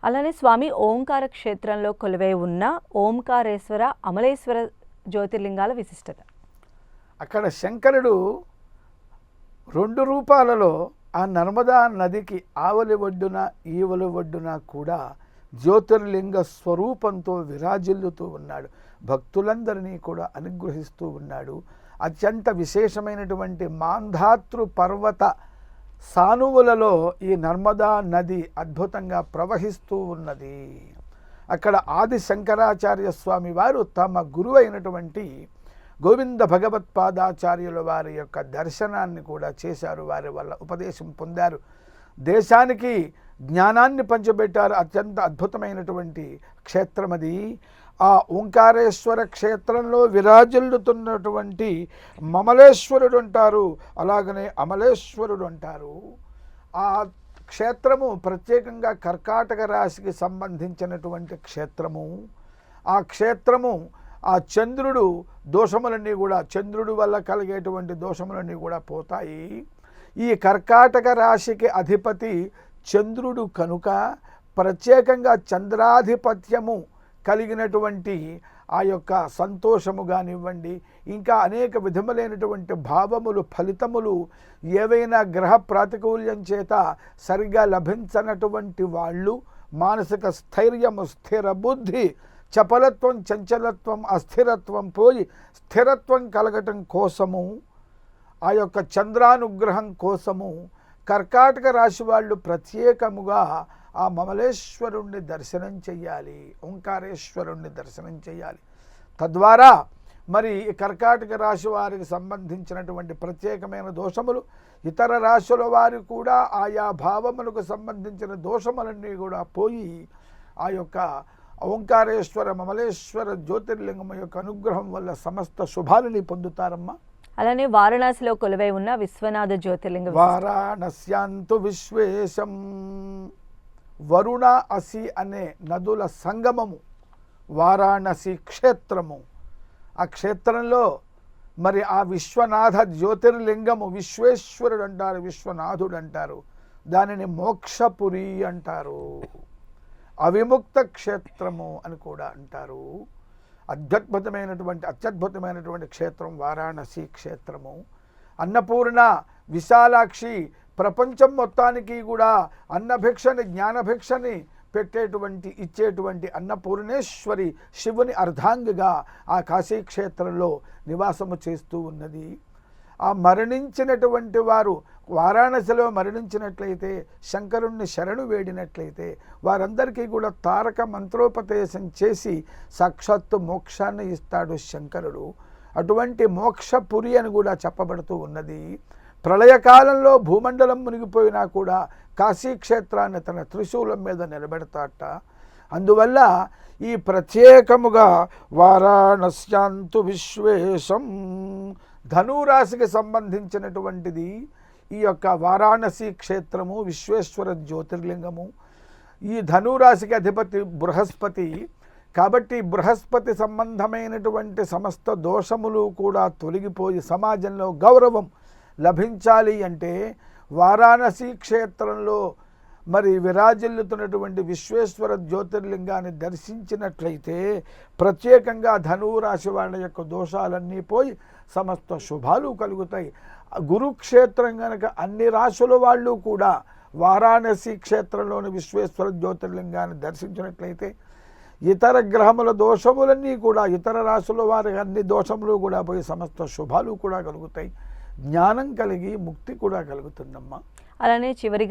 అలానే స్వామి ఓంకార క్షేత్రంలో కొలువై ఉన్న ఓంకారేశ్వర, అమలేశ్వర జ్యోతిర్లింగాల విశిష్టత. అక్కడ శంకరుడు 2 రూపాలలో ఆ నర్మదా నదికి ఆవలి ఒడ్డున ఈవలి ఒడ్డున కూడా జ్యోతిర్లింగ స్వరూపంతో విరాజిల్లుతూ ఉన్నాడు. భక్తులందరినీ కూడా అనుగ్రహిస్తూ ఉన్నాడు. అత్యంత విశేషమైనటువంటి మాంధాతృ పర్వత సానువులలో ఈ నర్మదా నది అద్భుతంగా ప్రవహిస్తూ ఉన్నది. అక్కడ ఆది శంకరాచార్య స్వామి వారు తమ గురువు అయినటువంటి గోవింద భగవత్పాదాచార్యుల వారి యొక్క దర్శనాన్ని కూడా చేశారు. వారి వల్ల ఉపదేశం పొందారు. దేశానికి జ్ఞానాన్ని పంచిపెట్టారు. అత్యంత అద్భుతమైనటువంటి క్షేత్రం అది. ఆ ఓంకారేశ్వర క్షేత్రంలో విరాజిల్లుతున్నటువంటి మమలేశ్వరుడు అంటారు, అలాగనే అమలేశ్వరుడు అంటారు. ఆ క్షేత్రము ప్రత్యేకంగా కర్కాటక రాశికి సంబంధించినటువంటి క్షేత్రము. ఆ క్షేత్రము ఆ చంద్రుడు దోషములన్నీ కూడా, చంద్రుడి వల్ల కలిగేటువంటి దోషములన్నీ కూడా పోతాయి. ఈ కర్కాటక రాశికి అధిపతి చంద్రుడు కనుక ప్రత్యేకంగా చంద్రాధిపత్యము కలిగినటువంటి ఆ యొక్క సంతోషము కానివ్వండి, ఇంకా అనేక విధములైనటువంటి భావములు, ఫలితములు ఏవైనా గ్రహ ప్రాతికూల్యం చేత సరిగా లభించనటువంటి వాళ్ళు మానసిక స్థైర్యము, స్థిర బుద్ధి, చపలత్వం, చంచలత్వం, అస్థిరత్వం పోయి స్థిరత్వం కలగటం కోసము, ఆ యొక్క చంద్రానుగ్రహం కోసము కర్కాటక రాశి వాళ్ళు ప్రత్యేకముగా ఆ మమలేశ్వరుణ్ణి దర్శనం చెయ్యాలి, ఓంకారేశ్వరుణ్ణి దర్శనం చెయ్యాలి. తద్వారా మరి కర్కాటక రాశి వారికి సంబంధించినటువంటి ప్రత్యేకమైన దోషములు, ఇతర రాశుల వారు కూడా ఆయా భావములకు సంబంధించిన దోషములన్నీ కూడా పోయి ఆ యొక్క ఓంకారేశ్వర మమలేశ్వర జ్యోతిర్లింగం యొక్క అనుగ్రహం వల్ల సమస్త శుభాలని పొందుతారమ్మా. అలానే వారణాసిలో కొలువై ఉన్న విశ్వనాథ జ్యోతిర్లింగం. వారాణస్యాంతు విశ్వేశం, వరుణ అసి అనే నదుల సంగమము వారాణసి క్షేత్రము. ఆ క్షేత్రంలో మరి ఆ విశ్వనాథ జ్యోతిర్లింగము, విశ్వేశ్వరుడు అంటారు, విశ్వనాథుడు అంటారు, దానిని మోక్షపురి అంటారు, అవిముక్త క్షేత్రము అని కూడా అంటారు. అత్యద్భుతమైనటువంటి క్షేత్రం వారాణసి క్షేత్రము. అన్నపూర్ణ, విశాలాక్షి ప్రపంచం మొత్తానికి కూడా అన్నభిక్షని, జ్ఞానభిక్షని ఇచ్చేటువంటి అన్నపూర్ణేశ్వరి శివుని అర్ధాంగిగా ఆ కాశీక్షేత్రంలో నివాసము చేస్తూ ఉన్నది. ఆ మరణించినటువంటి వారు వారాణసిలో మరణించినట్లయితే, శంకరుణ్ణి శరణు వేడినట్లయితే వారందరికీ కూడా తారక మంత్రోపదేశం చేసి సాక్షాత్తు మోక్షాన్ని ఇస్తాడు శంకరుడు. అటువంటి మోక్షపురి అని కూడా చెప్పబడుతూ ఉన్నది. ప్రళయకాలంలో భూమండలం మునిగిపోయినా కూడా కాశీక్షేత్రాన్ని తన త్రిశూలం మీద నిలబెడతాట. అందువల్ల ఈ ప్రత్యేకముగా వారాణస్యాంతు విశ్వేశం, ధనురాశికి సంబంధించినటువంటిది ఈ యొక్క వారాణసి క్షేత్రము, విశ్వేశ్వర జ్యోతిర్లింగము. ఈ ధనురాశికి అధిపతి బృహస్పతి కాబట్టి బృహస్పతి సంబంధమైనటువంటి సమస్త దోషములు కూడా తొలగిపోయి సమాజంలో గౌరవం లభించాలి అంటే వారాణసి క్షేత్రంలో మరి విరాజిల్లుతున్నటువంటి విశ్వేశ్వర జ్యోతిర్లింగాన్ని దర్శించినట్లయితే ప్రత్యేకంగా ధనురాశి వాళ్ళ యొక్క దోషాలన్నీ పోయి సమస్త శుభాలు కలుగుతాయి. గురుక్షేత్రం కనుక అన్ని రాశుల వాళ్ళు కూడా వారాణసి క్షేత్రంలోని విశ్వేశ్వర జ్యోతిర్లింగాన్ని దర్శించినట్లయితే ఇతర గ్రహముల దోషములన్నీ కూడా, ఇతర రాశుల వారి అన్ని దోషములు కూడా పోయి సమస్త శుభాలు కూడా కలుగుతాయి. జ్ఞానం కలిగి ముక్తి కూడా కలుగుతుందమ్మా. అలానే చివరి